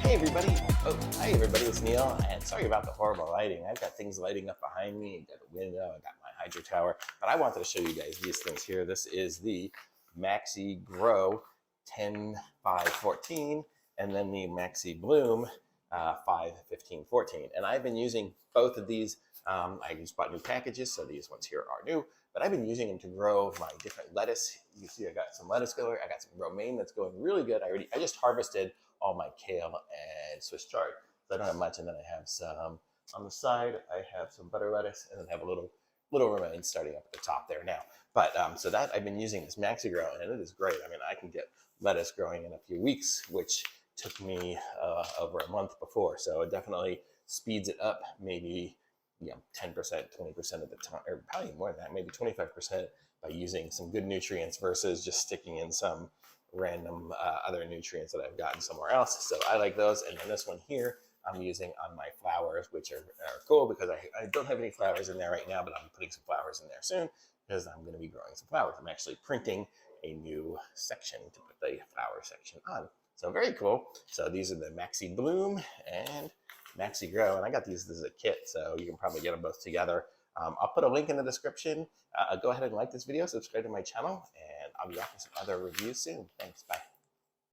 Hey everybody. Oh, hi everybody, it's Neil, and sorry about the horrible lighting. I've got things lighting up behind me, I got a window, I got my hydro tower, but I wanted to show you guys these things here. This is the MaxiGrow 10 by 14, and then the MaxiBloom 5, 15, 14. And I've been using both of these. I just bought new packages, so these ones here are new, but I've been using them to grow my different lettuce. You see I got some lettuce going, I got some romaine that's going really good. I just harvested all my kale and Swiss chard. So I don't have much, and then I have some on the side. I have some butter lettuce, and then I have a little romaine starting up at the top there now. But so that I've been using this MaxiGrow, and it is great. I mean, I can get lettuce growing in a few weeks, which took me over a month before. So it definitely speeds it up, maybe 10%, 20% of the time, or probably more than that, maybe 25% by using some good nutrients versus just sticking in some random other nutrients that I've gotten somewhere else. So I like those. And then this one here I'm using on my flowers, which are cool because I don't have any flowers in there right now, but I'm putting some flowers in there soon because I'm going to be growing some flowers. I'm actually printing a new section to put the flower section on. So very cool. So these are the MaxiBloom and MaxiGrow, and I got these as a kit, so you can probably get them both together. I'll put a link in the description. Go ahead and like this video, subscribe to my channel, and I'll be back with some other reviews soon. Thanks, bye.